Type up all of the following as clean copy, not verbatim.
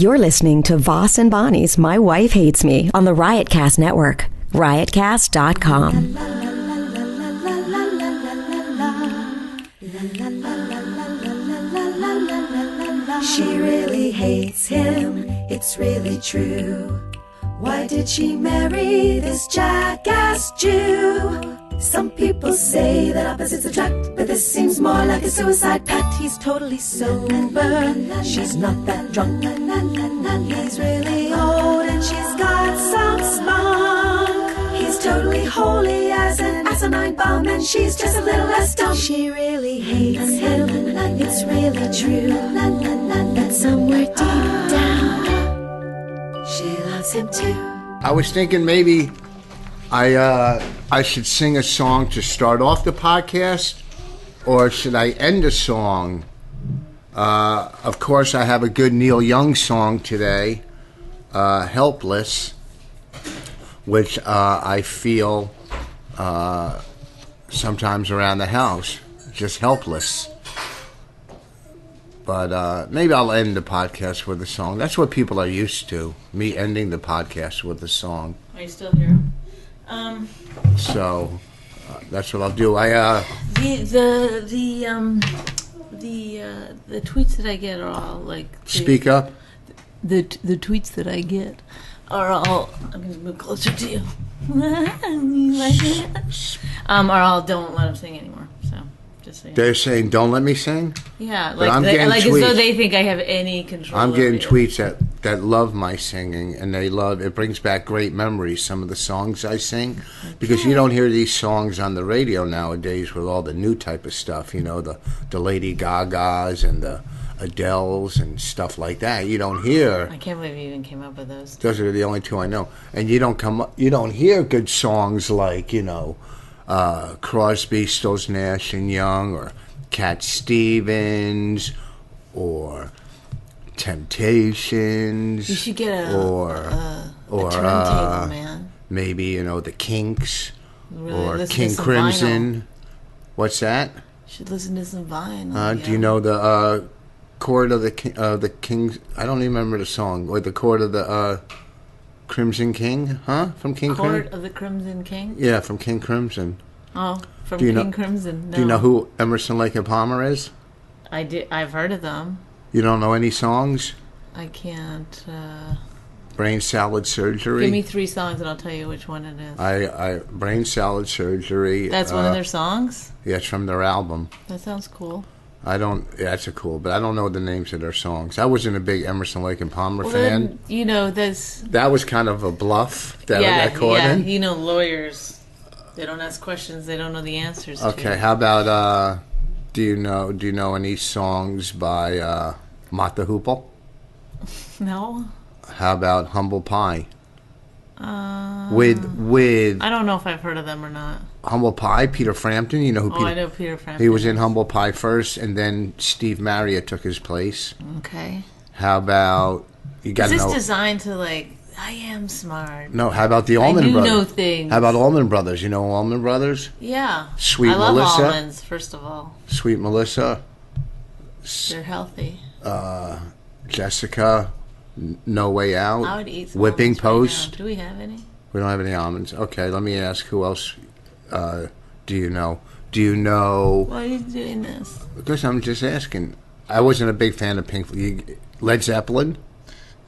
You're listening to Voss and Bonnie's My Wife Hates Me on the Riotcast Network. Riotcast.com. She really hates him, it's really true. Why did she marry this jackass Jew? Some people say that opposites attract, but this seems more like a suicide pact. He's totally sober, she's not that drunk. He's really old and she's got some spunk. He's totally holy as an asinine bomb, and she's just a little less dumb. She really hates him, it's really true. But somewhere deep down, she loves him too. I was thinking maybe I should sing a song to start off the podcast, or should I end a song? Of course, I have a good Neil Young song today, Helpless, which I feel sometimes around the house, just helpless. But maybe I'll end the podcast with a song. That's what people are used to, me ending the podcast with a song. Are you still here? So that's what I'll do. The tweets that I get are all like. Speak up. The tweets that I get are all. I'm gonna move closer to you. You like it? Are all don't let him sing anymore. So just so you know. They're saying don't let me sing. Yeah, But I'm getting like tweets. as though they think I have any control. I'm getting over tweets that love my singing, and they love it. Brings back great memories. Some of the songs I sing, because you don't hear these songs on the radio nowadays with all the new type of stuff. You know, the Lady Gagas and the Adeles and stuff like that. You don't hear. I can't believe you even came up with those. Those are the only two I know, and you don't hear good songs like Crosby, Stills, Nash and Young, or Cat Stevens, or Temptations. You should get a turntable, man. Maybe the Kinks, Really or King Crimson. Vinyl. What's that? You should listen to some vinyl. Do you know the chord of the Kings? I don't even remember the song. Or the chord of the Crimson King, huh? From King Crimson. Chord of the Crimson King. Yeah, from King Crimson. Oh, from King Crimson. No. Do you know who Emerson, Lake and Palmer is? I did. I've heard of them. You don't know any songs? I can't. Brain Salad Surgery. Give me 3 songs and I'll tell you which one it is. Brain Salad Surgery. That's one of their songs? Yeah, it's from their album. That sounds cool. That's but I don't know the names of their songs. I wasn't a big Emerson, Lake and Palmer fan. Then, this. That was kind of a bluff that caught in. Yeah, lawyers, they don't ask questions they don't know the answers to. Okay, how about, do you know any songs by Mott the Hoople? No. How about Humble Pie? With I don't know if I've heard of them or not. Humble Pie, Peter Frampton. You know who? I know Peter Frampton. He was in Humble Pie first, and then Steve Marriott took his place. Okay. How about you got to know? Is this designed to I am smart? No. How about the Allman Brothers? I know things. How about Allman Brothers? You know Allman Brothers? Yeah. Sweet I love Melissa. almonds. First of all. Sweet Melissa. They're healthy. Jessica. No Way Out. I would eat some Whipping almonds Post. Right now. Do we have any? We don't have any almonds. Okay, let me ask who else do you know? Do you know? Why are you doing this? Because I'm just asking. I wasn't a big fan of Led Zeppelin.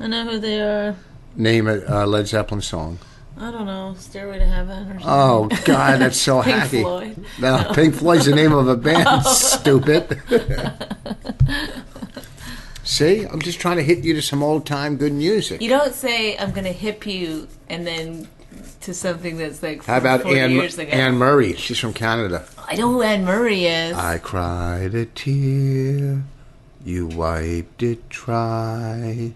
I know who they are. Name a Led Zeppelin song. I don't know. Stairway to Heaven or something. Oh, God, that's so Pink hacky. Floyd. No, Pink Floyd's the name of a band, stupid. See, I'm just trying to hit you to some old-time good music. You don't say, I'm going to hip you, and then to something that's like How about 40 years ago. Anne Murray? She's from Canada. I know who Anne Murray is. I cried a tear, you wiped it dry.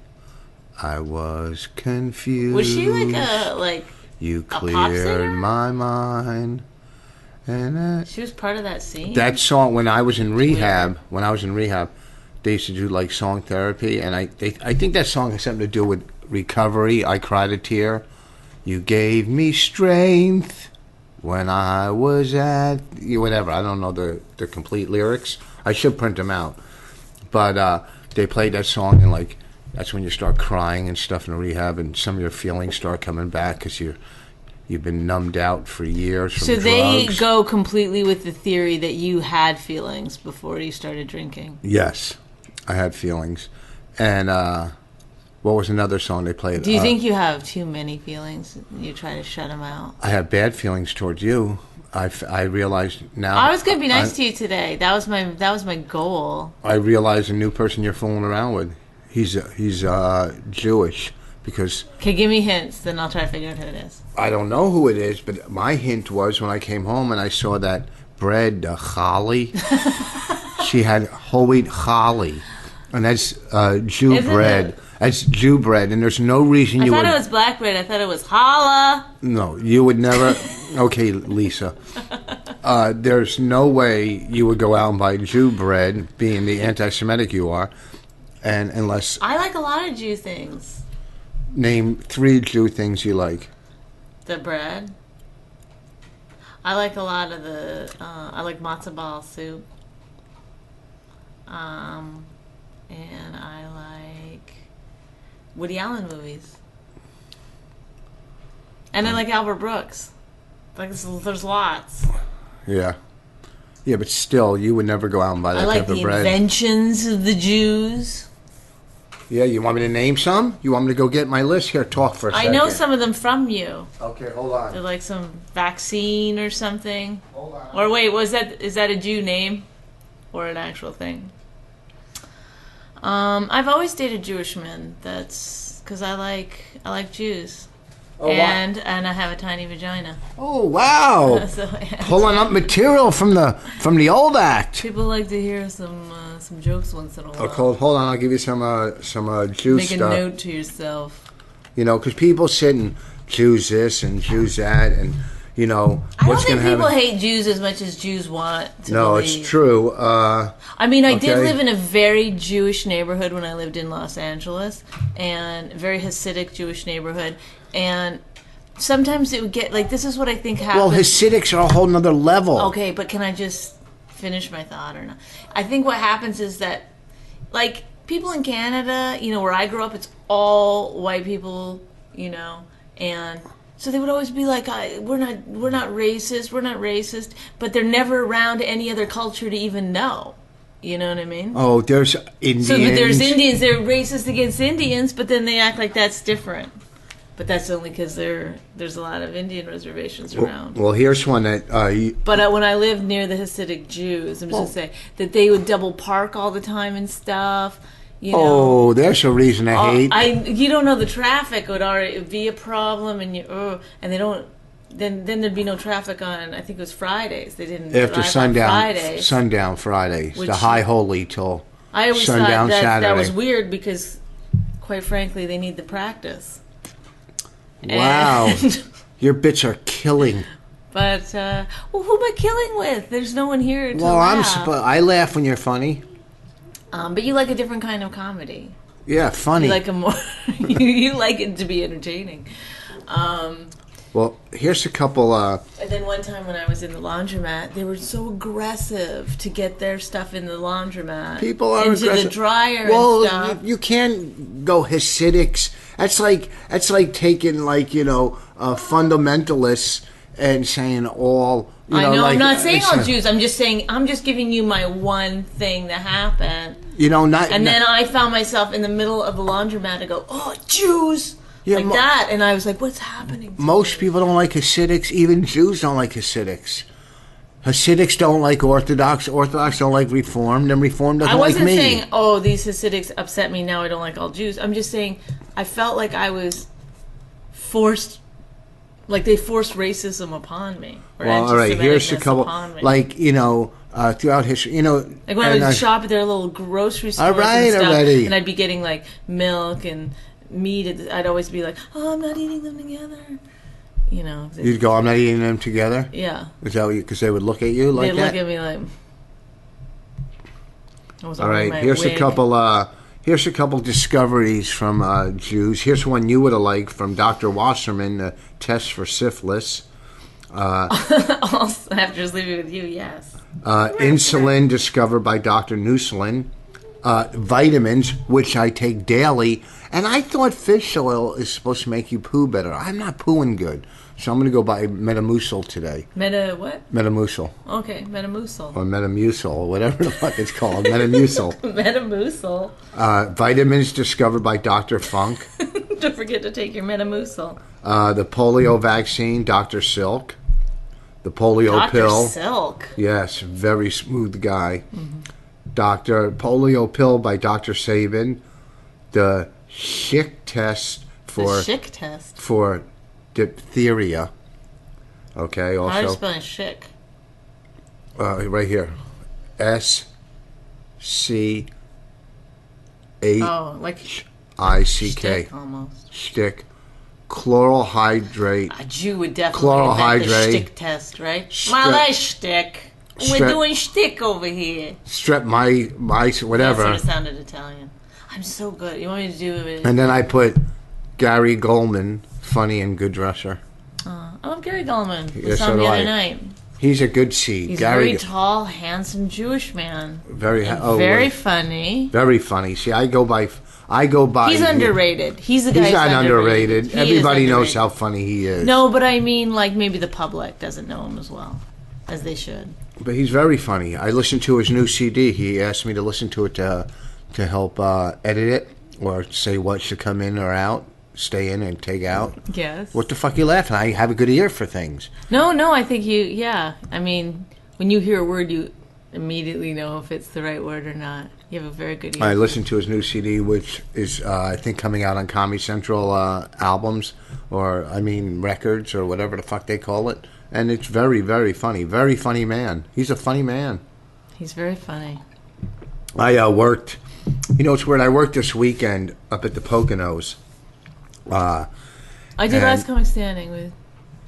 I was confused. Was she like you a pop singer? cleared my mind. And she was part of that scene? that song, when I was in rehab, they used to do like song therapy, and I think that song has something to do with recovery. I cried a tear. You gave me strength when I was at whatever. I don't know the complete lyrics. I should print them out. But they played that song in like That's when you start crying and stuff in rehab, and some of your feelings start coming back because you've been numbed out for years from So drugs. they go completely with the theory that you had feelings before you started drinking. Yes, I had feelings. And what was another song they played? Do you think you have too many feelings? You try to shut them out. I have bad feelings towards you. I realized now. I was going to be nice to you today. That was my goal. I realize a new person you're fooling around with. He's Jewish because. Okay, give me hints, then I'll try to figure out who it is. I don't know who it is, but my hint was when I came home and I saw that bread, challah. She had whole wheat challah, and that's Jew Isn't bread. it? That's Jew bread, and there's no reason I you thought would. it was black bread. I thought it was challah. No, you would never. Okay, Lisa. There's no way you would go out and buy Jew bread, being the anti-Semitic you are, and unless I like a lot of Jew things. name 3 Jew things you like. The bread. I like a lot of the. I like matzo ball soup. And I like Woody Allen movies. And I like Albert Brooks. Like there's lots. Yeah, but still, you would never go out and buy that I like type of the bread. inventions of the Jews. Yeah, you want me to name some? You want me to go get my list here? Talk for a I second. know some of them from you. Okay, hold on. They're like some vaccine or something. Hold on. Or wait, is that a Jew name or an actual thing? I've always dated Jewish men. That's because I like Jews. Oh, wow. And I have a tiny vagina. Oh, wow. So, yeah. Pulling up material from the old act. People like to hear some jokes once in a while. Okay, hold on. I'll give you some Jew Make stuff. a note to yourself. You know, because people sit and Jews this and Jews that, and you know I what's don't going think to people happen. hate Jews as much as Jews want to No, believe. it's true. I mean, I did Okay. live in a very Jewish neighborhood when I lived in Los Angeles, and a very Hasidic Jewish neighborhood, and sometimes it would get, like, this is what I think happens. Well, Hasidics are a whole nother level. Okay, but can I just finish my thought or not? I think what happens is that, like, people in Canada, you know, where I grew up, it's all white people, you know, and so they would always be like, we're not racist, but they're never around any other culture to even know. You know what I mean? Oh, there's Indians. So there's Indians, they're racist against Indians, but then they act like that's different. But that's only because there's a lot of Indian reservations around. Well, here's one that But when I lived near the Hasidic Jews, I'm just going to say that they would double park all the time and stuff. You know, oh, there's a reason to hate. you don't know the traffic would already be a problem, and they don't. Then there'd be no traffic on. I think it was Fridays. They didn't After drive sundown, on Fridays. sundown Fridays, Which- the high holy till I always sundown thought Saturday. that was weird because, quite frankly, they need the practice. Wow, And- your bits are killing. But who am I killing with? There's no one here to Well, laugh. I laugh when you're funny. But you like a different kind of comedy. Yeah, funny. You like a more. you like it to be entertaining. Well, here's a couple. And then one time when I was in the laundromat, they were so aggressive to get their stuff in the laundromat. People are into aggressive. the dryer Well, and stuff. you can't go Hasidics. That's like taking fundamentalists and saying all. You know, I know. like, I'm not saying it's all a- Jews. I'm just giving you my one thing that happened. You know, not. And not- then I found myself in the middle of the laundromat and go, "Oh, Jews!" Yeah, like that, and I was like, "What's happening?" most people don't like Hasidics. Even Jews don't like Hasidics. Hasidics don't like Orthodox. Orthodox don't like Reformed, and Reformed doesn't I like wasn't me. saying, "Oh, these Hasidics upset me. Now I don't like all Jews." I'm just saying, I felt like I was forced, like they forced racism upon me. Or Well, all right. Here's a anti-Semitic-ness couple. upon me. Like throughout history, Like when I and would shop at their little grocery stores All right, and stuff, already. and I'd be getting like milk and meat. I'd always be like, "Oh, I'm not eating them together." You know. You'd go, I'm not eating them together. Yeah. Is that because they would look at you like They'd that? look at me like. I was All wearing right. my Here's wig. a couple. Here's a couple discoveries from Jews. Here's one you would have liked from Dr. Wasserman, the test for syphilis. Also, after just leaving with you, yes. Insulin discovered by Dr. Nuslin. vitamins, which I take daily. And I thought fish oil is supposed to make you poo better. I'm not pooing good. So I'm going to go buy Metamucil today. What? Metamucil. Okay, Metamucil. Or Metamucil, or whatever the fuck it's called. Metamucil. Metamucil. Vitamins discovered by Dr. Funk. Don't forget to take your Metamucil. The polio vaccine, Dr. Silk. The polio pill. Dr. Silk. Yes, very smooth guy. Dr. Polio pill by Dr. Sabin. The Schick test for... The Schick test? For diphtheria. Okay, also... How do you spell Schick? Right here. S-C-H-I-C-K. Oh, like... Shtick almost. Shtick. Chloral hydrate. A Jew would definitely invent the shtick test, right? My shtick. We're doing shtick over here. Strep my whatever. That sort of sounded Italian. I'm so good. You want me to do it? And then I put Gary Goldman, funny and good dresser. I love Gary Goldman. We Yes, saw so him do the I. other night. He's a good seed. He's Gary, a very tall, handsome Jewish man. very Funny. Very funny. See, I go by. He's underrated. He's a guy. He's not underrated. He Everybody knows how funny he is. No, but I mean, like maybe the public doesn't know him as well as they should. But he's very funny. I listened to his new CD. He asked me to listen to it to help edit it or say what should come in or out, stay in and take out. Yes. What the fuck you laughing? I have a good ear for things. No, I think yeah. I mean, when you hear a word, you immediately know if it's the right word or not. You have a very good ear. I listened to his new CD, which is, I think, coming out on Comedy Central albums, records, or whatever the fuck they call it. And it's very, very funny. Very funny man. He's a funny man. He's very funny. I worked, it's weird. I worked this weekend up at the Poconos. I did Last Comic Standing with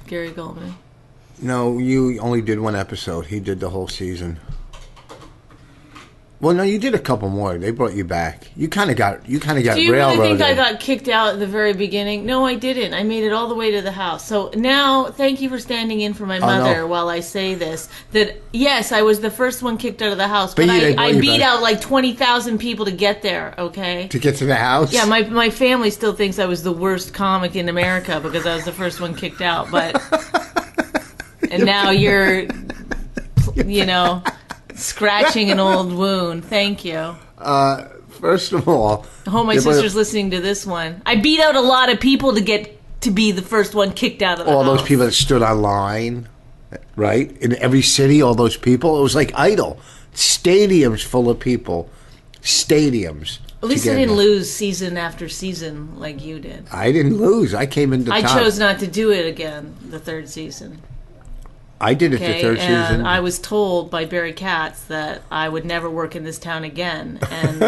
Gary Goldman. No, you only did one episode. He did the whole season. Well, no, you did a couple more. They brought you back. You kind of got Do you railroaded. really think I got kicked out at the very beginning? No, I didn't. I made it all the way to the house. So now, thank you for standing in for my mother while I say this. That yes, I was the first one kicked out of the house, but I beat out like 20,000 people to get there. Okay. To get to the house. Yeah, my family still thinks I was the worst comic in America because I was the first one kicked out. But and now you're, scratching an old wound. Thank you. First of all, I hope my sister's listening to this one. I beat out a lot of people to get to be the first one kicked out of the house. All those people that stood online, right? In every city, all those people. It was like Idol. Stadiums full of people. Stadiums. At least I didn't lose season after season like you did. I didn't lose. I came into I top. chose not to do it again the third season. I did it the third season. I was told by Barry Katz that I would never work in this town again, and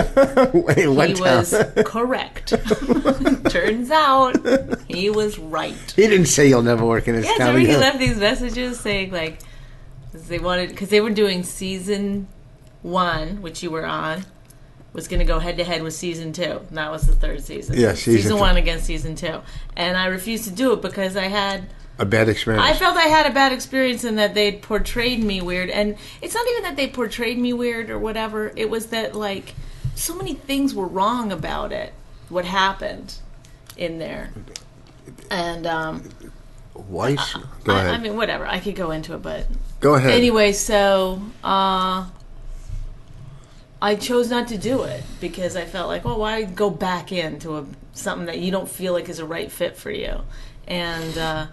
Wait, what he was correct. Turns out he was right. He didn't say you'll never work in this town he again. left these messages saying like because they were doing season 1, which you were on, was going to go head to head with season 2. And that was the third season. Yeah, season 1 against season 2, and I refused to do it because I had a bad experience. I felt I had a bad experience in that they'd portrayed me weird. And it's not even that they portrayed me weird or whatever. It was that, like, so many things were wrong about it, what happened in there. And, Why? Go ahead. I mean, whatever. I could go into it, but... Go ahead. Anyway, so, I chose not to do it because I felt like, well, why go back into something that you don't feel like is a right fit for you? And,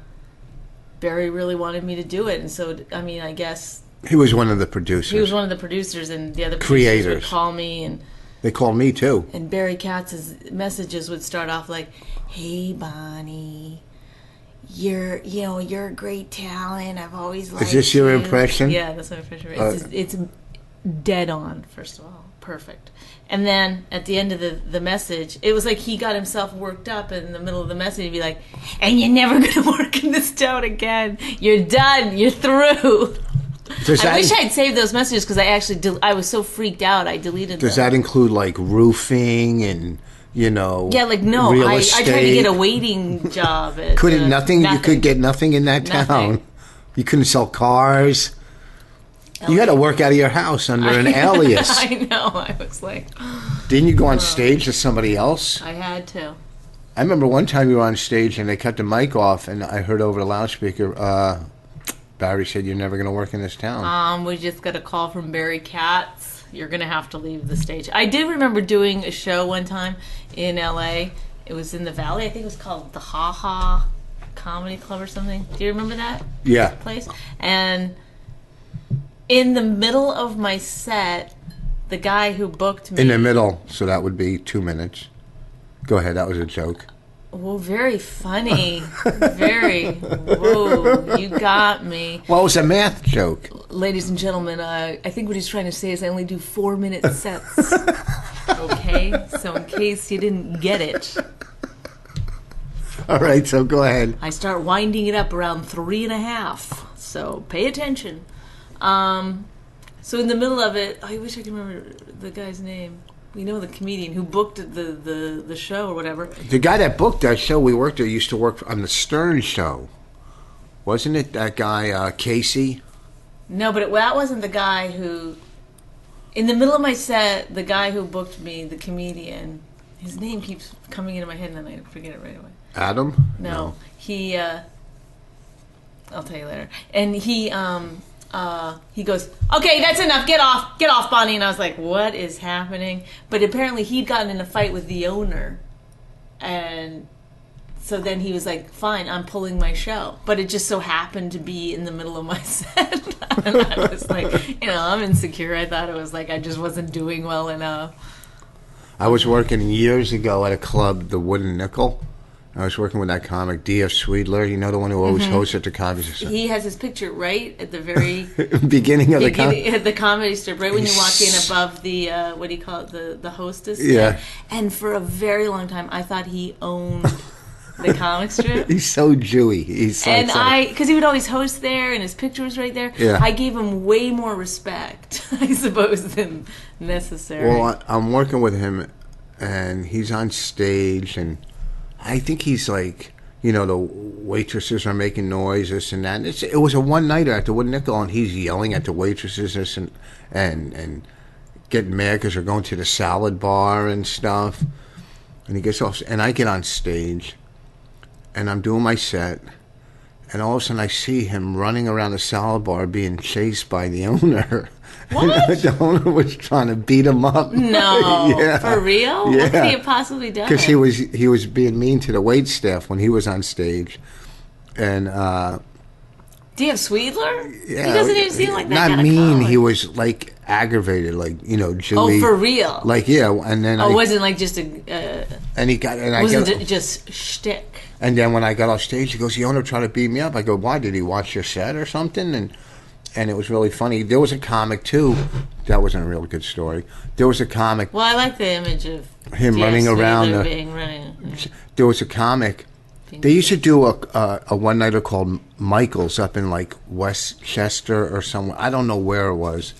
Barry really wanted me to do it, and so, I mean, I guess... He was one of the producers. He was one of the producers, and the other Creators producers would call me, and... They called me, too. And Barry Katz's messages would start off like, "Hey, Bonnie, you're a great talent. I've always liked you." Is this your impression? Yeah, that's my impression. It's dead on, first of all. Perfect. And then at the end of the message, it was like he got himself worked up in the middle of the message. He'd be like, "And you're never going to work in this town again. You're done. You're through." I wish I'd saved those messages because I was so freaked out. I deleted them. Does that include like roofing and Yeah, like no. real I estate? tried to get a waiting job. At, nothing. You could get nothing in that town. Nothing. You couldn't sell cars. You had to work out of your house under an alias. I know. I was like... Didn't you go on stage as somebody else? I had to. I remember one time you were on stage and they cut the mic off, and I heard over the loudspeaker, Barry said, "You're never going to work in this town." We just got a call from Barry Katz. You're going to have to leave the stage. I did remember doing a show one time in L.A. It was in the Valley. I think it was called the Ha Ha Comedy Club or something. Do you remember that? Yeah. Place? And in the middle of my set, the guy who booked me... In the middle, so that would be 2 minutes. Go ahead, that was a joke. Well, very funny. Very. Whoa, you got me. Well, it was a math joke. Ladies and gentlemen, I think what he's trying to say is I only do 4-minute sets. Okay? So in case you didn't get it. All right, so go ahead. I start winding it up around 3.5. So pay attention. So in the middle of it, I wish I could remember the guy's name. You know, the comedian who booked the show or whatever. The guy that booked that show we worked there used to work on the Stern Show. Wasn't it that guy, Casey? No, but that wasn't the guy who... In the middle of my set, the guy who booked me, the comedian, his name keeps coming into my head and then I forget it right away. Adam? No. He, I'll tell you later. And he goes, "Okay, that's enough. Get off, Bonnie." And I was like, "What is happening?" But apparently he'd gotten in a fight with the owner, and so then he was like, "Fine, I'm pulling my show." But it just so happened to be in the middle of my set. And I was like, I'm insecure. I thought it was like I just wasn't doing well enough. I was working years ago at a club, the Wooden Nickel. I was working with that comic, D.F. Sweedler. You know, the one who always hosts at the comedy store. He has his picture right at the very beginning of the comedy strip, right when you walk in above the what do you call it, the hostess. Yeah. And for a very long time, I thought he owned the comic strip. He's so Jewy. Because he would always host there, and his picture was right there. Yeah. I gave him way more respect, I suppose, than necessary. Well, I'm working with him, and he's on stage, and I think he's like, the waitresses are making noise, this and that. It was a one-nighter at the Wooden Nickel, and he's yelling at the waitresses and getting mad because they're going to the salad bar and stuff. And he gets off, and I get on stage, and I'm doing my set, and all of a sudden I see him running around the salad bar being chased by the owner. What? And the owner was trying to beat him up. No, yeah. For real? Yeah. What could he have possibly done? Because he was being mean to the wait staff when he was on stage, and D.F. Sweedler? yeah, He doesn't even seem like that not kind mean. of comic. He was like aggravated, like Jewy. Oh, for real? Like and then it wasn't like just a. and he got and I wasn't got just shtick. And then when I got off stage, he goes, "The owner tried to beat me up." I go, "Why? Did he watch your set or something?" And it was really funny. There was a comic too. That wasn't a real good story. There was a comic. Well, I like the image of him D.F. running around. running. There was a comic. They used to do a one-nighter called Michael's up in like Westchester or somewhere. I don't know where it was.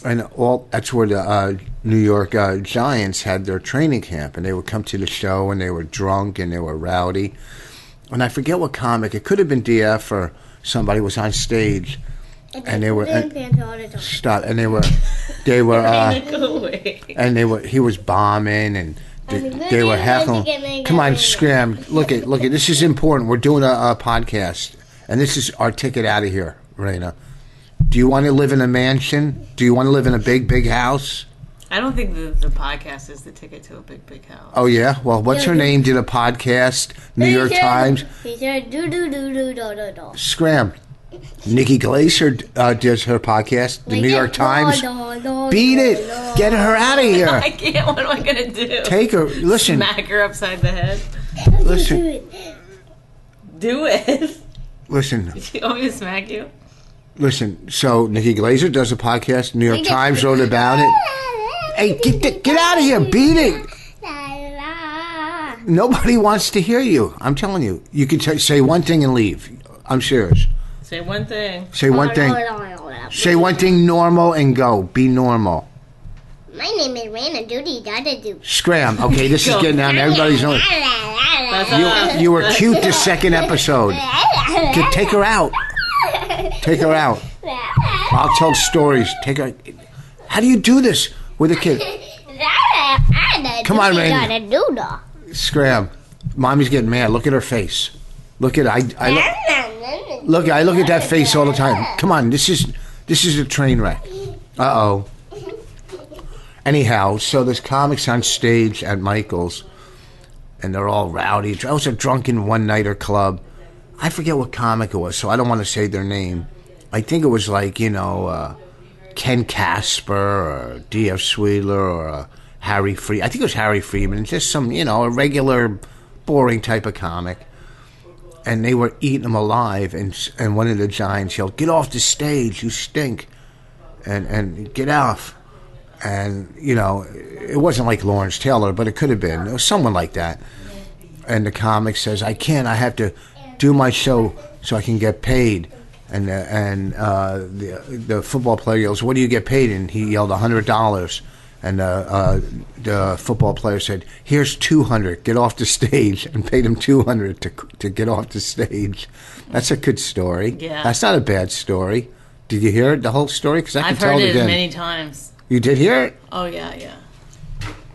And that's where the New York Giants had their training camp, and they would come to the show, and they were drunk and they were rowdy. And I forget what comic. It could have been DF or somebody was on stage, and they were stop. And they were he was bombing, and they were heckling. Come on, scram! Look at this is important. We're doing a podcast, and this is our ticket out of here, Raina. Do you want to live in a mansion? Do you want to live in a big house? I don't think the podcast is the ticket to a big house. Oh, yeah? Well, what's her name? Did a podcast, New York Times. He said, do. Scram. Nikki Glaser does her podcast, the New York Times. Beat it. Get her out of here. I can't. What am I going to do? Take her. Listen. Smack her upside the head? Listen. Do it. Listen. You want me to smack you? Listen. So, Nikki Glaser does a podcast. New York Times wrote about it. Hey, get out of here. Beat it. Nobody wants to hear you. I'm telling you. You can say one thing and leave. I'm serious. Say one thing. Say one thing. Say one thing normal and go. Be normal. My name is Raina Doody Dada Doo. Scram. Okay, this is getting down. Everybody's on. You were cute the second episode. Take her out. Take her out. I'll tell stories. How do you do this with a kid? Come on, man. Scram. Mommy's getting mad. Look at her face. Look at I look at that face all the time. Come on, this is a train wreck. Uh-oh. Anyhow, so there's comics on stage at Michael's, and they're all rowdy. It was a drunken one-nighter club. I forget what comic it was, so I don't want to say their name. I think it was like, Ken Casper or D.F. Sweetler or Harry Freeman. I think it was Harry Freeman. Just some, a regular, boring type of comic. And they were eating him alive, and one of the giants yelled, "Get off the stage, you stink," and get off. And, it wasn't like Lawrence Taylor, but it could have been. It was someone like that. And the comic says, "I can't. I have to do my show so I can get paid." And the football player yells, "What do you get paid?" And he yelled, $100. And the football player said, "Here's $200. Get off the stage," and paid him $200 to get off the stage. That's a good story. Yeah. That's not a bad story. Did you hear the whole story? Because I've heard it many times. You did hear it? Oh, yeah.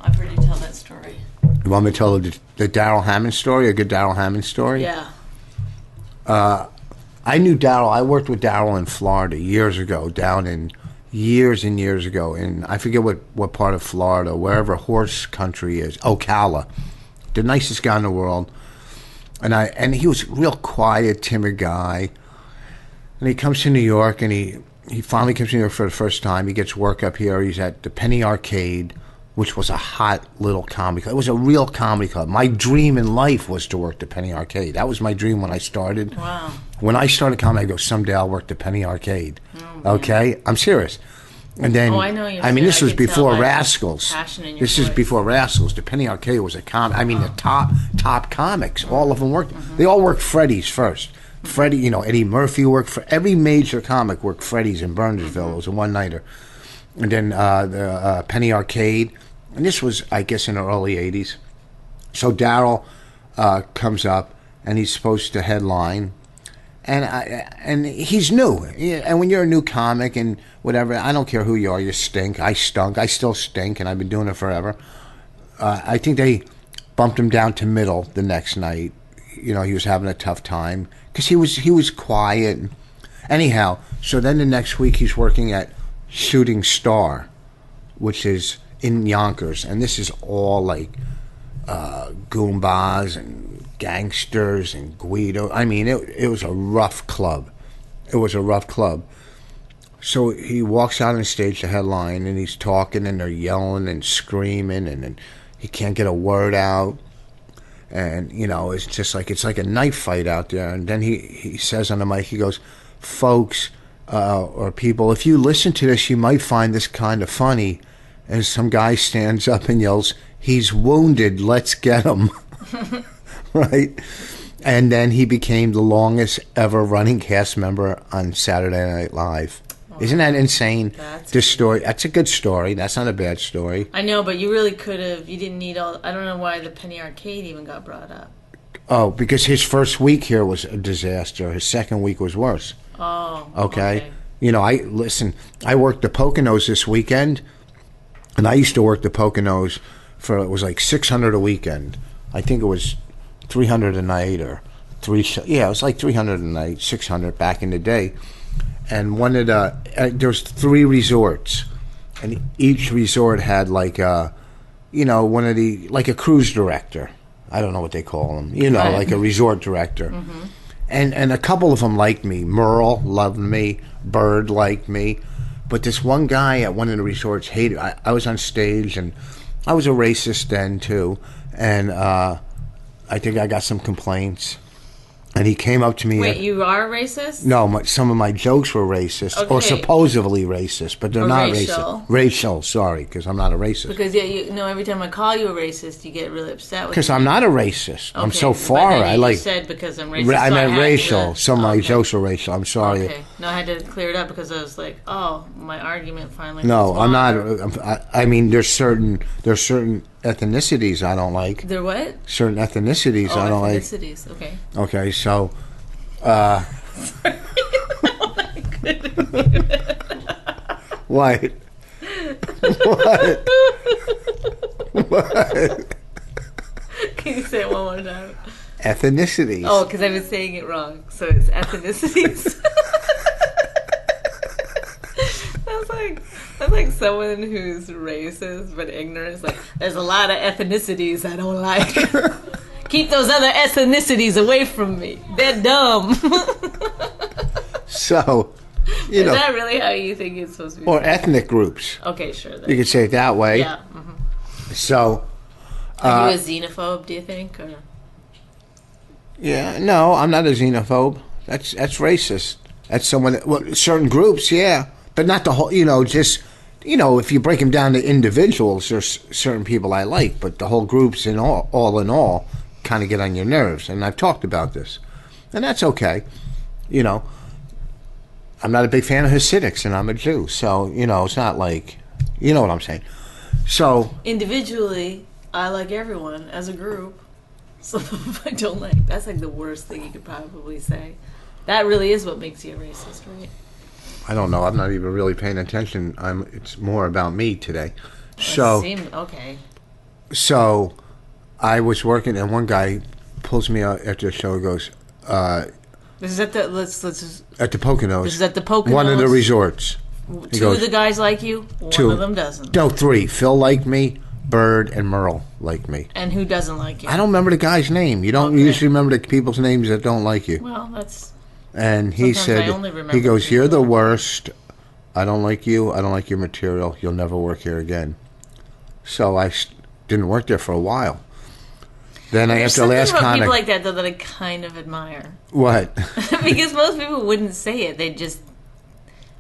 I've heard you tell that story. You want me to tell the Darrell Hammond story, a good Darrell Hammond story? Yeah. I knew Darrell. I worked with Darrell in Florida years ago, years and years ago, in I forget what part of Florida, wherever horse country is, Ocala, the nicest guy in the world. And he was a real quiet, timid guy. And he comes to New York, and he finally comes to New York for the first time. He gets work up here. He's at the Penny Arcade, which was a hot little comedy club. It was a real comedy club. My dream in life was to work the Penny Arcade. That was my dream when I started. Wow. When I started comedy, I go, someday I'll work the Penny Arcade. Oh, okay? I'm serious. And then, I know you're this was before tell Rascals. Passion in your This voice. is before Rascals. The Penny Arcade was the top comics. All of them worked. They all worked Freddy's first. Freddie, Eddie Murphy worked for every major comic worked Freddy's in Burnsville. It was a one-nighter. And then the Penny Arcade. And this was, I guess, in the early 80s. So Darrell comes up, and he's supposed to headline. And he's new. And when you're a new comic and whatever, I don't care who you are, you stink. I stunk. I still stink, and I've been doing it forever. I think they bumped him down to middle the next night. He was having a tough time because he was quiet. Anyhow, so then the next week he's working at Shooting Star, which is in Yonkers, and this is all like Goombas and gangsters and Guido. I mean, it was a rough club. It was a rough club. So he walks out on stage to headline, and he's talking, and they're yelling and screaming, and he can't get a word out. And, it's just like, it's like a knife fight out there. And then he says on the mic, he goes, "Folks, or people, if you listen to this, you might find this kind of funny." And some guy stands up and yells, "He's wounded, let's get him." Right? And then he became the longest ever running cast member on Saturday Night Live. Wow. Isn't that insane? Story. That's a good story. That's not a bad story. I know, but you really could have. You didn't need all. I don't know why the Penny Arcade even got brought up. Oh, because his first week here was a disaster. His second week was worse. Oh. Okay. I worked the Poconos this weekend, and I used to work the Poconos it was like $600 a weekend. I think it was $300 a night or it was like $300 a night, $600 back in the day. And one of there's 3 resorts, and each resort had like one of the, like a cruise director. I don't know what they call them, right. Like a resort director. Mm-hmm. And a couple of them liked me. Merle loved me. Bird liked me. But this one guy at one of the resorts hated. I was on stage, and I was a racist then too. And I think I got some complaints. And he came up to me. Wait, you are racist? No, some of my jokes were racist, or supposedly racist, but they're not racist. Racial, sorry, because I'm not a racist. Because every time I call you a racist, you get really upset with me. Because I'm not a racist. Okay. I'm so far. But then you said because I'm racist. I meant racial. Some of my jokes were racial. I'm sorry. Okay. No, I had to clear it up because I was like, oh, my argument finally. No, I'm not. I mean, there's certain ethnicities I don't like. They're what? Certain ethnicities I don't like. Ethnicities, okay. Okay, so... Oh my God. What? What? What? Can you say it one more time? Ethnicities. Oh, because I was saying it wrong. So it's ethnicities. That's like someone who's racist but ignorant. It's like, there's a lot of ethnicities I don't like. Keep those other ethnicities away from me. They're dumb. So, Is that really how you think it's supposed to be? Or ethnic groups. Okay, sure. You could say it that way. Yeah. So. Are you a xenophobe, do you think? Or? Yeah, no, I'm not a xenophobe. That's racist. That's someone, certain groups, yeah. But not the whole, just, if you break them down to individuals, there's certain people I like, but the whole groups in all in all kind of get on your nerves. And I've talked about this. And that's okay. I'm not a big fan of Hasidics, and I'm a Jew. So, it's not like, you know what I'm saying. So. Individually, I like everyone. As a group, some of them I don't like. That's like the worst thing you could probably say. That really is what makes you a racist, right? I don't know. I'm not even really paying attention. It's more about me today. Okay. So, I was working, and one guy pulls me out after the show and goes, this is at the at the Poconos. This is at the Poconos. One of the resorts. Two of the guys like you. One of them doesn't. No, 3. Phil liked me. Bird and Merle like me. And who doesn't like you? I don't remember the guy's name. You don't usually remember the people's names that don't like you. Well, that's... And he said, he goes, you're the worst. I don't like you. I don't like your material. You'll never work here again. So I didn't work there for a while. Then after the last con, people like that, though, that I kind of admire. What? Because most people wouldn't say it. They'd just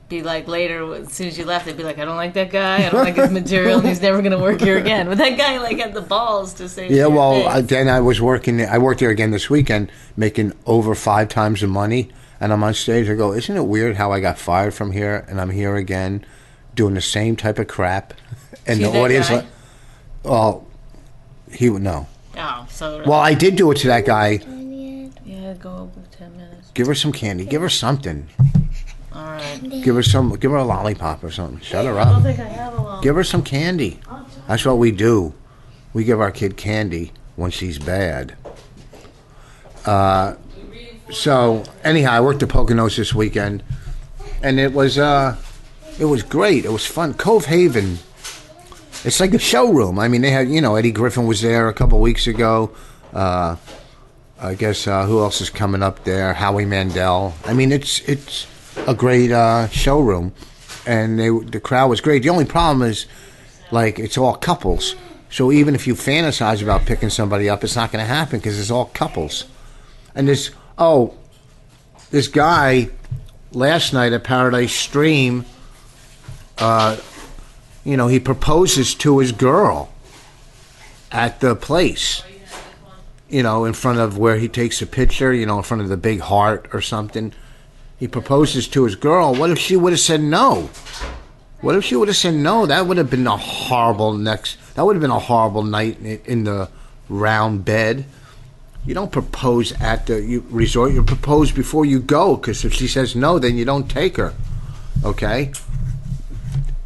be like, later, as soon as you left, they'd be like, I don't like that guy. I don't like his material, and he's never going to work here again. But that guy, had the balls to say, yeah, well, then I worked there again this weekend, making over 5 times the money. And I'm on stage, I go, isn't it weird how I got fired from here, and I'm here again, doing the same type of crap? And the audience, he would know. Oh, so... Well, I did do it to that guy. Yeah, go over 10 minutes. Give her some candy. Give her something. All right. Give her a lollipop or something. Shut her up. I don't think I have a lollipop. Give her some candy. That's what we do. We give our kid candy when she's bad. So anyhow, I worked at Poconos this weekend, and it was great. It was fun. Cove Haven. It's like a showroom. I mean, they had Eddie Griffin was there a couple weeks ago. I guess who else is coming up there? Howie Mandel. I mean, it's a great showroom, and the crowd was great. The only problem is, it's all couples. So even if you fantasize about picking somebody up, it's not going to happen because it's all couples. And this guy last night at Paradise Stream, he proposes to his girl at the place, in front of where he takes a picture, in front of the big heart or something. He proposes to his girl. What if she would have said no? What if she would have said no? That would have been a horrible night in the round bed. You don't propose at the resort. You propose before you go, because if she says no, then you don't take her. Okay?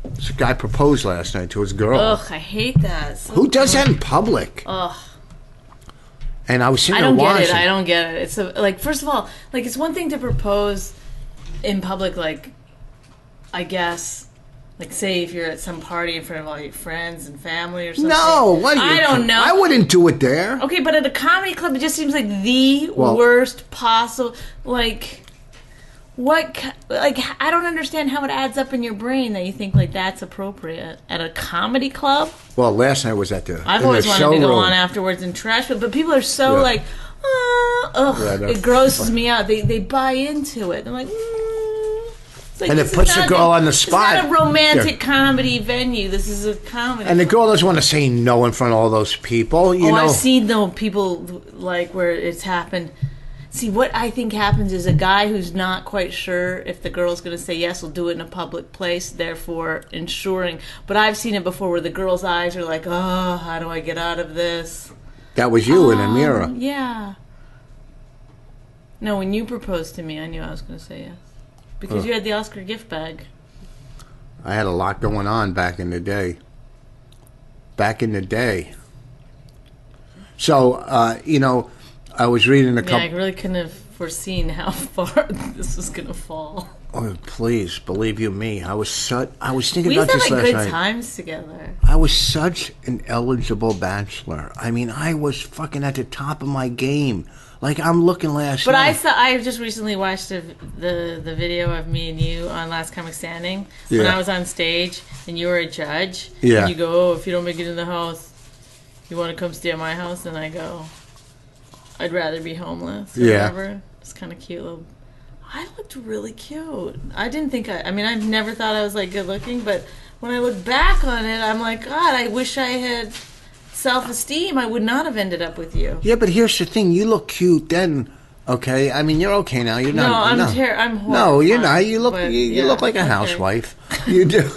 This guy proposed last night to his girl. Ugh, I hate that. So who does that in public? Ugh. And I was sitting there watching. I don't get it. It's first of all, it's one thing to propose in public, I guess, say if you're at some party in front of all your friends and family or something. No, I don't know. I wouldn't do it there. Okay, but at a comedy club, it just seems like the worst possible. I don't understand how it adds up in your brain that you think that's appropriate at a comedy club. Well, last night was at I've always wanted to go on afterwards and trash it, but people are so it grosses me out. They buy into it. They're like, and it puts the girl on the spot. It's not a romantic comedy venue. This is a comedy. And the girl doesn't want to say no in front of all those people. I've seen people where it's happened. See, what I think happens is a guy who's not quite sure if the girl's going to say yes will do it in a public place, therefore ensuring. But I've seen it before where the girl's eyes are like, oh, how do I get out of this? That was you in a mirror. Yeah. No, when you proposed to me, I knew I was going to say yes. Because you had the Oscar gift bag. I had a lot going on back in the day. So, I was reading a couple... Yeah, I really couldn't have foreseen how far this was going to fall. Oh, please, believe you me. I was thinking We about used to this have last good night. times together. I was such an eligible bachelor. I mean, I was fucking at the top of my game. Like, I'm looking last But night. I just recently watched the video of me and you on Last Comic Standing when Yeah. I was on stage and you were a judge. Yeah. And you go, oh, if you don't make it in the house, you want to come stay at my house? And I go, I'd rather be homeless or Yeah. whatever. It's kind of cute. I looked really cute. I didn't think I mean, I've never thought I was like good looking, but when I look back on it, I'm like, God, I wish I had self-esteem. I would not have ended up with you. Yeah, but here's the thing. You look cute then, okay? I mean, you're okay now. You're No, not... I'm horrible. No, you're not. You look yeah, look like a okay. housewife. You do.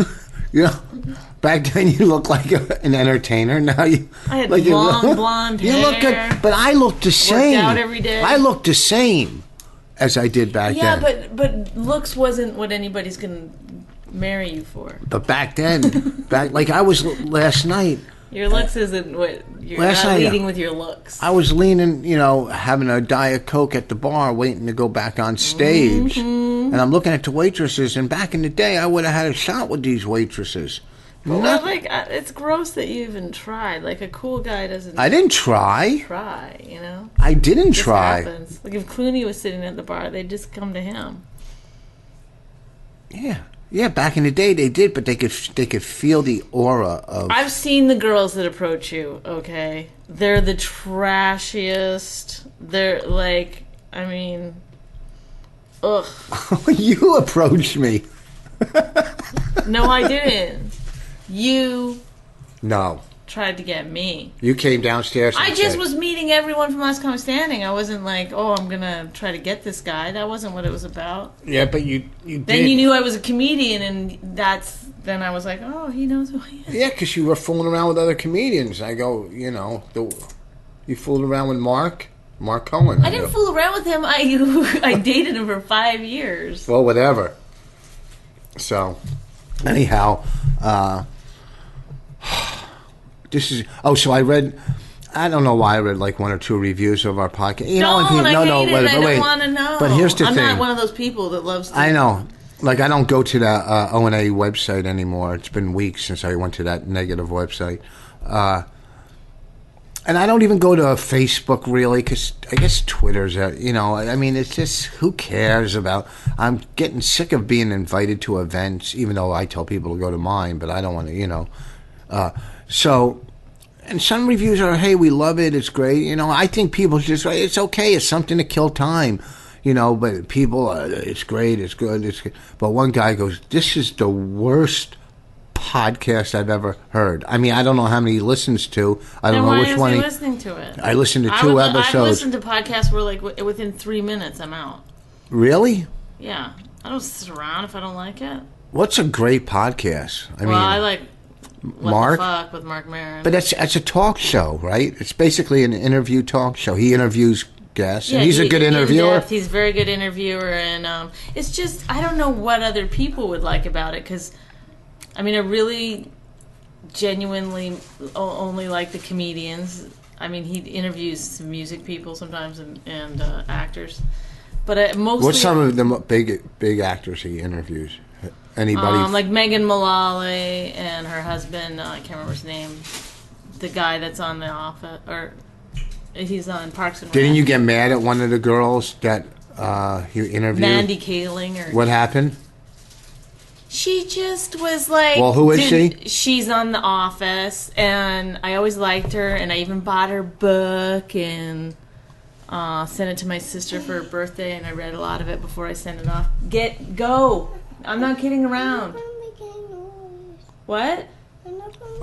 Back then you looked like an entertainer. Now you... I had like long blonde You hair. look good. But I look the same. out every day. I look the same as I did back then. Yeah, but looks wasn't what anybody's gonna marry you for. But back then, like I was last night... Your looks isn't what you're Last not night, leading with your looks. I was leaning, having a Diet Coke at the bar, waiting to go back on stage. Mm-hmm. And I'm looking at the waitresses, and back in the day, I would have had a shot with these waitresses. Well, it's gross that you even tried. Like, a cool guy doesn't I didn't try. try, I didn't It just try. happens. Like, if Clooney was sitting at the bar, they'd just come to him. Yeah, back in the day they did, but they could feel the aura of... I've seen the girls that approach you, okay? They're the trashiest. They're like, I mean, ugh. You approached me. No, I didn't. You No. tried to get me. You came downstairs and I just said- was meeting everyone from Last Comic Standing. I wasn't like, oh, I'm going to try to get this guy. That wasn't what it was about. Yeah, but you did. Then you knew I was a comedian, and then I was like, oh, he knows who I am. Yeah, because you were fooling around with other comedians. I go, you fooled around with Mark Cohen. I didn't fool around with him. I dated him for 5 years. Well, whatever. So, anyhow, this is... Oh, so I read... I don't know why I read like 1 or 2 reviews of our podcast. I hate it. I don't want to know. But here's the I'm thing. not one of those people that loves to... I know. Like, I don't go to the O&A website anymore. It's been weeks since I went to that negative website. And I don't even go to Facebook, really, because I guess Twitter's, I mean, it's just, who cares about... I'm getting sick of being invited to events, even though I tell people to go to mine, but I don't want to, So... And some reviews are, hey, we love it, it's great. I think people just, it's okay, it's something to kill time. But people, it's great, it's good, it's good. But one guy goes, this is the worst podcast I've ever heard. I mean, I don't know how many he listens to. I don't know which one he listening to it? I listened to 2 episodes. I've listened to podcasts where, like, within 3 minutes, I'm out. Really? Yeah. I don't sit around if I don't like it. What's a great podcast? I like... What Mark? the fuck with Mark Maron. But that's a talk show, right? It's basically an interview talk show. He interviews guests, and he's a good interviewer. In-depth, he's a very good interviewer, and it's just, I don't know what other people would like about it, because, I mean, I really genuinely only like the comedians. I mean, he interviews some music people sometimes and actors, but mostly... What's some of the big actors he interviews? Anybody? Like Megan Mullally and her husband, I can't remember his name, the guy that's on The Office, or he's on Parks and Rec. Didn't you get mad at one of the girls that he interviewed? Mandy Kaling. What happened? She just was like... Well, who is she? She's on The Office, and I always liked her, and I even bought her book, and sent it to my sister for her birthday, and I read a lot of it before I sent it off. Go! I'm not kidding around. What?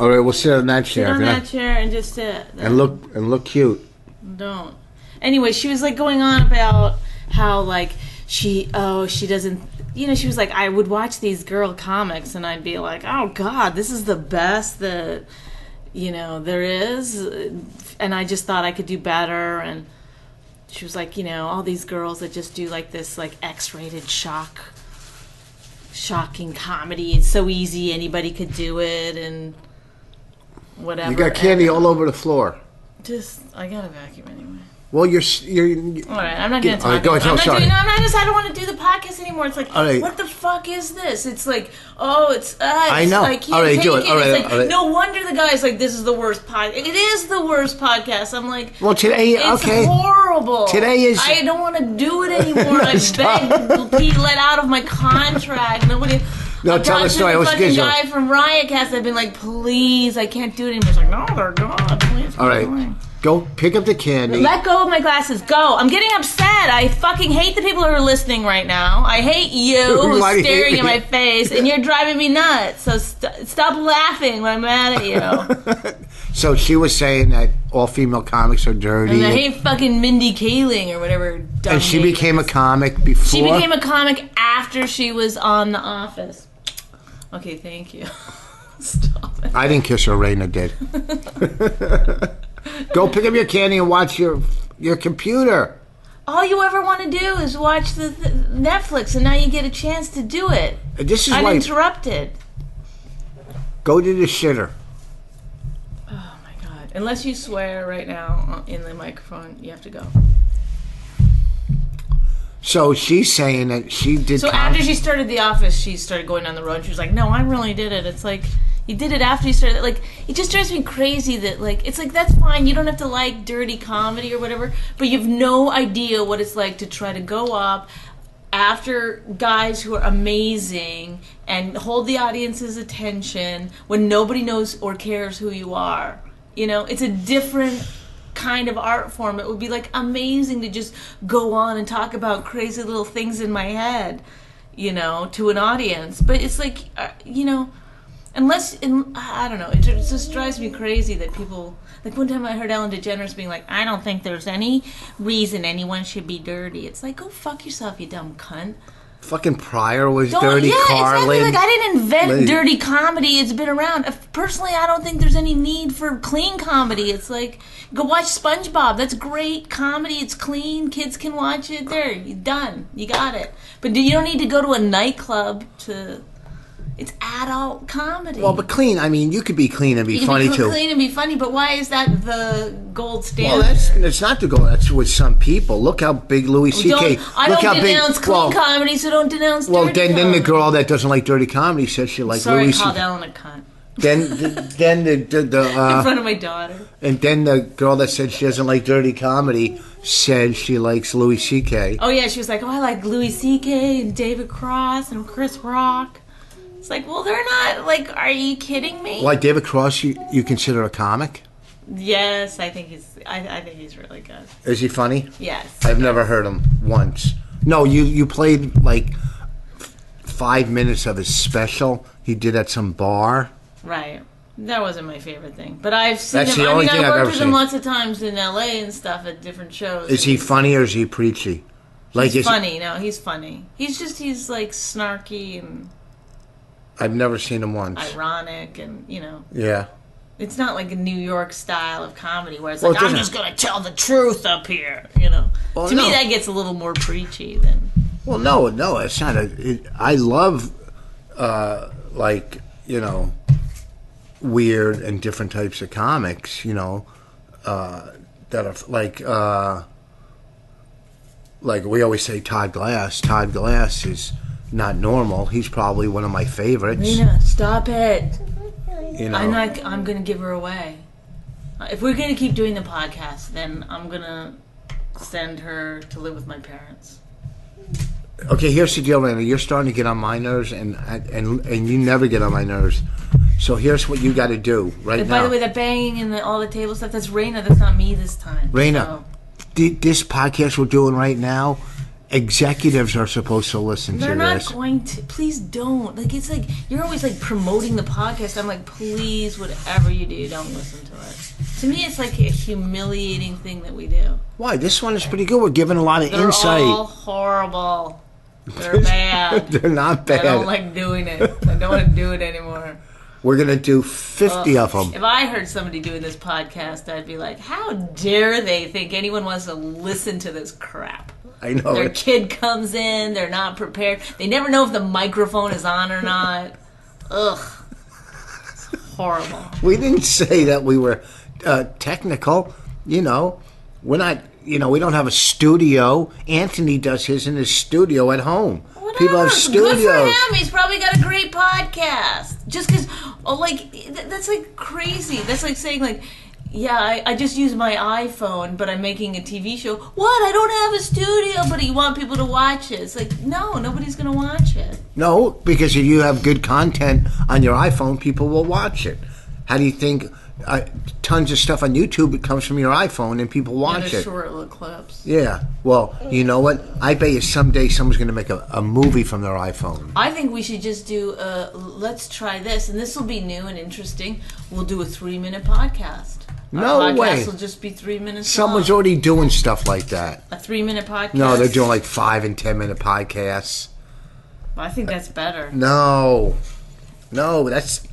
All right, we'll sit on that chair. Sit on that chair and just sit. And look cute. Don't. Anyway, she was like going on about how like she doesn't, she was like, I would watch these girl comics and I'd be like, oh God, this is the best that there is, and I just thought I could do better. And she was like, all these girls that just do like this like X-rated shock shocking comedy. It's so easy, anybody could do it, and whatever. You got candy all over the floor. I got a vacuum anyway. Well, you're all right, I'm not going to talk. All right, go ahead. I don't want to do the podcast anymore. It's like, right. What the fuck is this? It's like, it's I know. I can't all right, take do it. it. All right, It's like, all right. no wonder the guy's like, this is the worst podcast. It is the worst podcast. I'm like, Well, today, it's okay. horrible. Today is. I don't want to do it anymore. I stop. begged Pete let out of my contract. Nobody. No, tell the story. The Let's fucking get guy from Riotcast. I've been like, please, I can't do it anymore. He's like, no, they're gone. Please. All right. Go pick up the candy. Let go of my glasses. Go. I'm getting upset. I fucking hate the people who are listening right now. I hate you who's Why do you staring hate in me? my face, and you're driving me nuts. So stop laughing when I'm mad at you. So she was saying that all female comics are dirty. And I hate fucking Mindy Kaling or whatever. Dumb And she name became a is. comic before. She became a comic after she was on The Office. Okay, thank you. Stop it. I didn't kiss her. Raina did. Go pick up your candy and watch your computer. All you ever want to do is watch the Netflix, and now you get a chance to do it. This is why. Uninterrupted. Go to the shitter. Oh my god. Unless you swear right now in the microphone, you have to go. So she's saying that she did. So after she started The Office, she started going on the road. She was like, no, I really did it. It's like, you did it after you started. Like, it just drives me crazy that, like, it's like, that's fine. You don't have to like dirty comedy or whatever, but you have no idea what it's like to try to go up after guys who are amazing and hold the audience's attention when nobody knows or cares who you are. You know, it's a different kind of art form. It would be like amazing to just go on and talk about crazy little things in my head, you know, to an audience. But it's like, you know, I don't know, it just drives me crazy that people, like one time I heard Ellen DeGeneres being like, I don't think there's any reason anyone should be dirty. It's like, go fuck yourself, you dumb cunt. Fucking Pryor was dirty. Carlin. Exactly. Like, I didn't invent dirty comedy. It's been around. Personally, I don't think there's any need for clean comedy. It's like, go watch SpongeBob. That's great comedy. It's clean. Kids can watch it. There, you're done. You got it. But you don't need to go to a nightclub to... It's adult comedy. Well, but clean. I mean, you could be clean and be funny You can too. be clean and be funny, but why is that the gold standard? Well, it's not the goal. That's with some people. Look how big Louis C.K. I Look don't how denounce clean comedy, so don't denounce dirty comedy. Then the girl that doesn't like dirty comedy says she likes Sorry, Louis I called C.K. Ellen a cunt. Then the In front of my daughter. and then the girl that said she doesn't like dirty comedy said she likes Louis C.K. Oh yeah, she was like, oh, I like Louis C.K. and David Cross and Chris Rock. It's like, well, they're not, like, are you kidding me? Like David Cross, you consider a comic? Yes, I think he's really good. Is he funny? Yes. I've never heard him once. No, you played like 5 minutes of his special he did at some bar. Right. That wasn't my favorite thing. But I've seen That's him. the I only mean, thing I I've worked ever with him seen. lots of times in L.A. and stuff at different shows. Is he funny or is he preachy? Like He's funny. No, he's funny. He's like snarky and I've never seen him once. ironic and, you know. Yeah. It's not like a New York style of comedy where it's Well, like, it I'm doesn't- just going to tell the truth up here, you know. Well, to me, no. that gets a little more preachy than... Well, no, it's not I love, like, you know, weird and different types of comics, you know, that are like we always say Todd Glass. Todd Glass is not normal. He's probably one of my favorites. Nina, stop it. You know, I'm going to give her away. If we're going to keep doing the podcast, then I'm going to send her to live with my parents. okay. Here's the deal, Randy. You're starting to get on my nerves, and you never get on my nerves. So here's what you got to do right And now. by the way, that banging and all the table stuff, that's Raina. That's not me this time. Raina, this podcast we're doing right now, executives are supposed to listen They're to not this. going to. Please don't. Like, it's like, you're always like promoting the podcast. I'm like, please, whatever you do, don't listen to it. To me, it's like a humiliating thing that we do. Why? This one is pretty good. We're giving a lot of They're insight. all horrible. They're bad. They're not I bad. don't like doing it. I don't want to do it anymore. We're going to do 50 of them. If I heard somebody doing this podcast, I'd be like, how dare they think anyone wants to listen to this crap? I know. Their kid comes in, they're not prepared. They never know if the microphone is on or not. Ugh. It's horrible. We didn't say that we were technical. You know, we're not. You know, we don't have a studio. Anthony does his in his studio at home. Whatever. People have studios. Good for him. He's probably got a great podcast. Just because, that's like crazy. That's like saying, like, yeah, I just use my iPhone, but I'm making a TV show. What? I don't have a studio, but you want people to watch it. It's like, no, nobody's going to watch it. No, because if you have good content on your iPhone, people will watch it. How do you think tons of stuff on YouTube, it comes from your iPhone and people watch it? Short little clips. Yeah. Well, you know what? I bet you someday someone's going to make a movie from their iPhone. I think we should just do, let's try this, and this will be new and interesting. We'll do a 3-minute podcast. No Our way. podcast will just be 3 minutes Someone's long. already doing stuff like that. A 3-minute podcast? No, they're doing like 5 and 10 minute podcasts. I think that's better. No, that's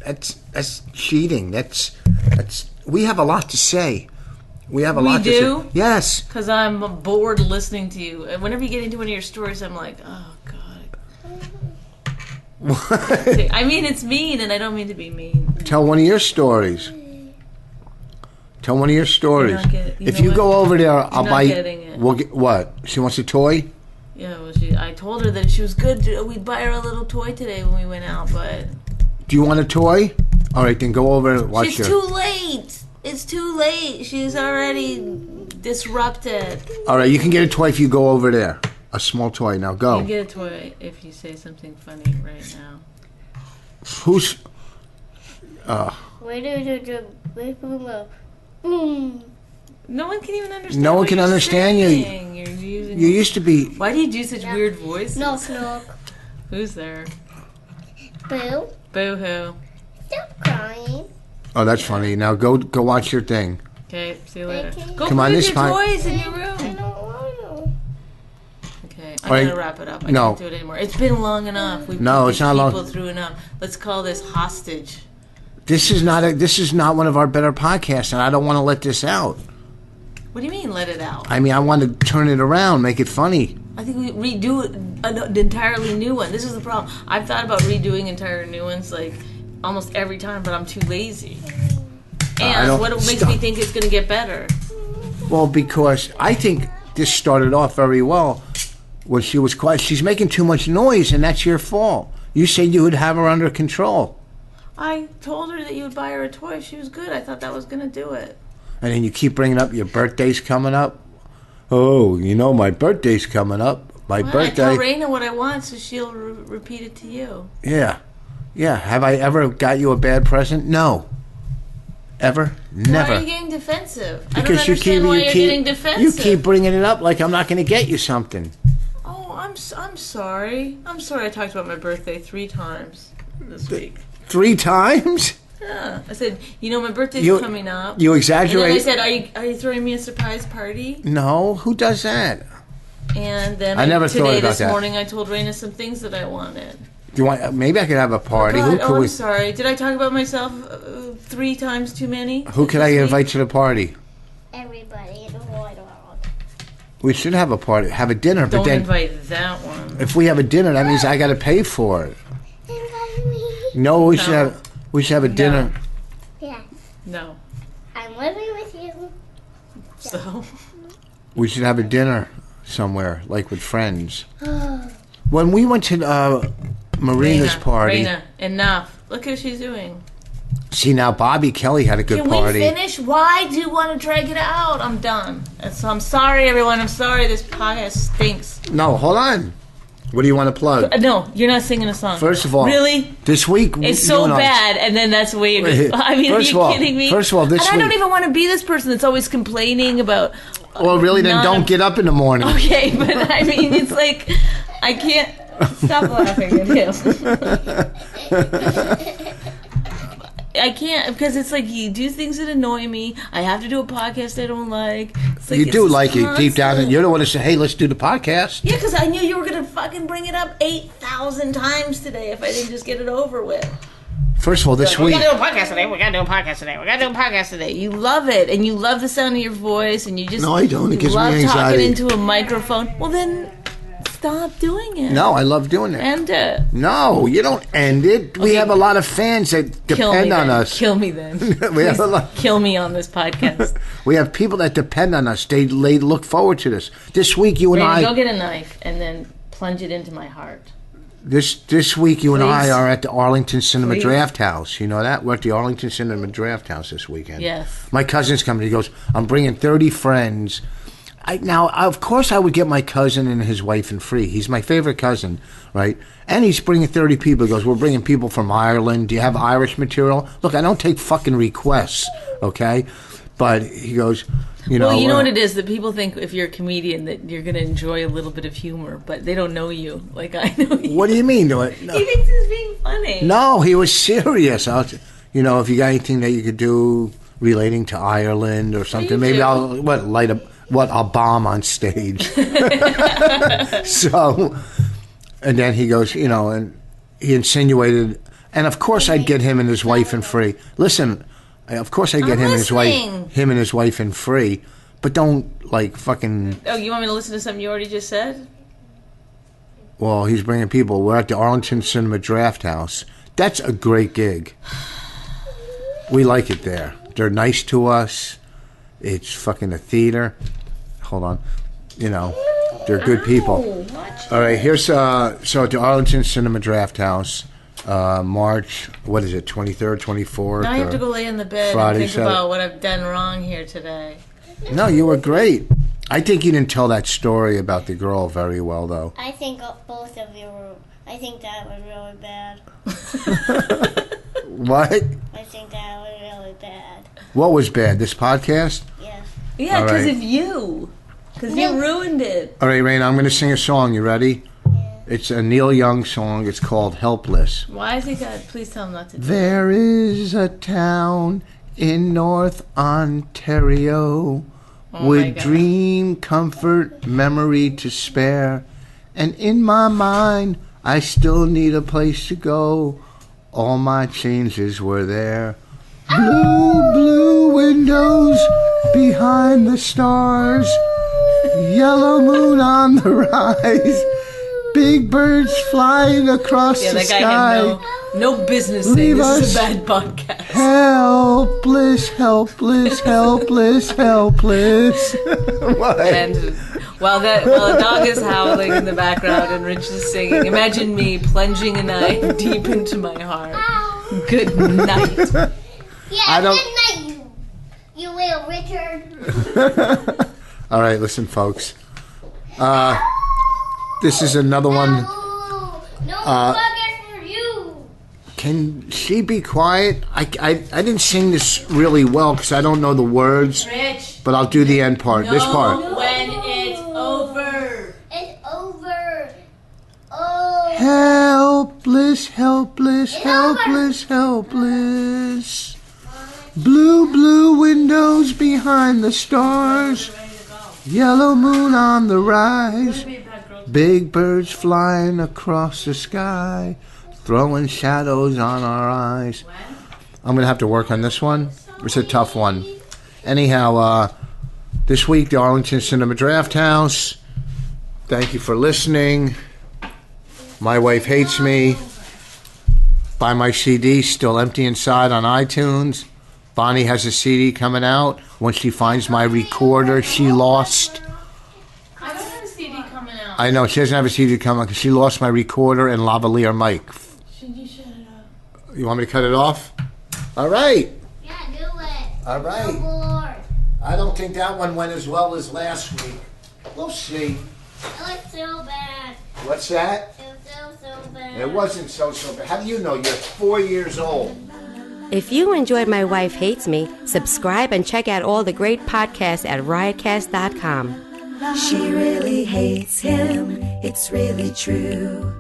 cheating. That's. We have a lot to say. We have a lot to say. We do? Yes. Because I'm bored listening to you. And whenever you get into one of your stories, I'm like, oh, God. I mean, it's mean, and I don't mean to be mean. Tell one of your stories. Tell one of your stories. If you go over there, I'll buy. Getting it. We'll get what? She wants a toy. Yeah, well, I told her that she was good. We'd buy her a little toy today when we went out, but Do you want a toy? All right, then go over and watch she's too late. It's too late. She's already disrupted. All right, you can get a toy if you go over there. A small toy. Now go. You get a toy if you say something funny right now. Who's? No one can even understand. No one what can you're understand saying. you. You're using. You used to be. Why do you do such weird voices? No, smoke. Who's there? Boo. Boo hoo. Stop crying. Oh, that's funny. Now go watch your thing. Okay, see you later. Okay. Go Come play on, with this your time- toys in your I room. don't want Okay, All right. I'm gonna wrap it up. I No. can't do it anymore. It's been long enough. We've No, put it's these not long. people through enough. Let's call this hostage. This is not one of our better podcasts, and I don't want to let this out. What do you mean, let it out? I mean, I want to turn it around, make it funny. I think we redo an entirely new one. This is the problem. I've thought about redoing entire new ones like almost every time, but I'm too lazy. I And don't- what makes stop. me think it's going to get better? Well, because I think this started off very well when she was quiet. She's making too much noise, and that's your fault. You said you would have her under control, I told her that you would buy her a toy. She was good. I thought that was going to do it. and then you keep bringing up your birthday's coming up. Oh, you know my birthday's coming up. My Well, I tell birthday. Raina what I want, so she'll repeat it to you. Yeah. Have I ever got you a bad present? No. Ever? Never. Why are you getting defensive? I don't Because you understand keep why you you're keep getting defensive. you keep bringing it up like I'm not going to get you something. Oh, I'm sorry. I'm sorry I talked about my birthday 3 times this week. 3 times? Yeah. I said, my birthday's You- coming up. You And exaggerate. then I said, are you throwing me a surprise party? No, who does that? And then I never thought today, about this that. morning, I told Raina some things that I wanted. Do you want? Maybe I could have a party. God, Who could I'm sorry. Did I talk about myself 3 times too many? Who could I this week? invite to the party? Everybody in the world. We should have a party, have a dinner. Don't but then, invite that one. if we have a dinner, that means I got to pay for it. Invite me. No, we No. should have a dinner. Yeah. No. I'm living with you. So, We should have a dinner somewhere, like with friends. When we went to Marina's Raina, party, Raina, enough. Look what she's doing. see now Bobby Kelly had a good Can party. we finish? Why do you want to drag it out? I'm done. So I'm sorry, everyone. I'm sorry. This podcast stinks. No, hold on. What do you want to plug? No, you're not singing a song. First of all, really? this week It's you so and I- bad, and then that's the way you're Wait, I mean, first are you of all- kidding me? first of all, this and I don't week- even want to be this person that's always complaining about. Well, really, then not- don't get up in the morning. Okay, but I mean, it's like I can't stop laughing at him. I can't, because it's like you do things that annoy me. I have to do a podcast I don't like. It's like You it's do just like it deep down, and constant. you're the one to say, "Hey, let's do the podcast." Yeah, because I knew you were gonna fucking bring it up 8,000 times today if I didn't just get it over with. First of all, this We week... gotta do a podcast today. We gotta do a podcast today. We gotta do a podcast today. You love it, and you love the sound of your voice, and you just No, I don't. It gives me love anxiety. talking into a microphone. Well, then stop doing it. No, I love doing it. End it. No, you don't end it. We Okay. have a lot of fans that Kill me depend on then. us. Kill me then. We have a Please lot. kill me on this podcast. We have people that depend on us. They look forward to this. This week, you and Randy, I. go get a knife and then plunge it into my heart. This week, you and I Please. are at the Arlington Cinema Please. Draft House. You know that? We're at the Arlington Cinema Draft House this weekend. Yes. My cousin's coming. He goes, I'm bringing 30 friends. Now, of course, I would get my cousin and his wife and free. He's my favorite cousin, right? And he's bringing 30 people. He goes, we're bringing people from Ireland. Do you have Irish material? Look, I don't take fucking requests, okay? But he goes, you know... Well, you know what it is? That people think if you're a comedian that you're going to enjoy a little bit of humor, but they don't know you like I know you. What do you mean? No, He thinks he's being funny. no, he was serious. You know, if you got anything that you could do relating to Ireland or something, maybe do? I'll bomb on stage. So, and then he goes, you know, and he insinuated, and of course I'd get him and his wife in free. Listen, of course I'd get I'm him and his listening. wife in free, but don't like fucking. Oh, you want me to listen to something you already just said? Well, he's bringing people. We're at the Arlington Cinema Draft House. That's a great gig. We like it there. They're nice to us. It's fucking a theater. Hold on. You know, they're good people. All right, here's so at the Arlington Cinema Draft House, March, what is it, 23rd, 24th? Now I have to or go lay in the bed Friday, and think about what I've done wrong here today. No, you were great. I think you didn't tell that story about the girl very well, though. I think both of you were. I think that was really bad. What? I think that was really bad. What was bad? This podcast? Yes. Yeah, All because right. of you. Because No. you ruined it. All right, Raina, I'm going to sing a song. You ready? It's a Neil Young song. It's called Helpless. Why is he got? Please tell him not to do it. There is a town in North Ontario Oh my with God. dream, comfort, memory to spare. And in my mind, I still need a place to go. All my changes were there. Blue, blue windows behind the stars. Yellow moon on the rise. Big birds flying across Yeah, the that guy sky. had no business saying Leave this is a us. bad podcast. Helpless, helpless, helpless, helpless. What? And while a dog is howling in the background and Rich is singing, imagine me plunging a knife deep into my heart. Good night. Yeah, I don't- good night, you little Richard. All right, listen, folks. This is another one. No bucket for you. Can she be quiet? I didn't sing this really well because I don't know the words, Rich, but I'll do the end part. This part. when it's over. It's over. Oh. Helpless, helpless, helpless, helpless. Blue, blue windows behind the stars. Yellow moon on the rise. Big birds flying across the sky. Throwing shadows on our eyes. I'm going to have to work on this one. It's a tough one. Anyhow, this week, the Arlington Cinema Draft House. Thank you for listening. My Wife Hates Me. Buy my CD, Still Empty Inside on iTunes. Bonnie has a CD coming out. When she finds my recorder she lost. I don't have a CD coming out. I know, she doesn't have a CD coming out because she lost my recorder and lavalier mic. Should you shut it up? You want me to cut it off? All right. Yeah, do it. All right. Oh, Lord. I don't think that one went as well as last week. We'll see. It was so bad. What's that? It was so bad. It wasn't so bad. How do you know? You're 4 years old. If you enjoyed My Wife Hates Me, subscribe and check out all the great podcasts at riotcast.com. She really hates him, it's really true.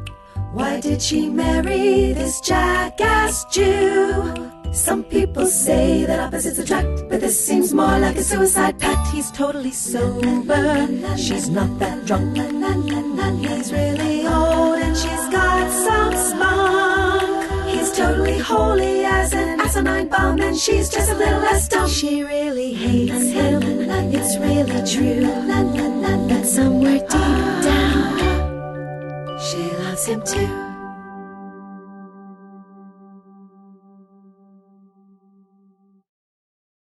Why did she marry this jackass Jew? Some people say that opposites attract, but this seems more like a suicide pact. He's totally sober, she's not that drunk. He's really old and she's got some spunk. He's totally holy as an asinine bomb, and she's just a little less dumb. She really hates him, it's really true, but somewhere deep down, she loves him too.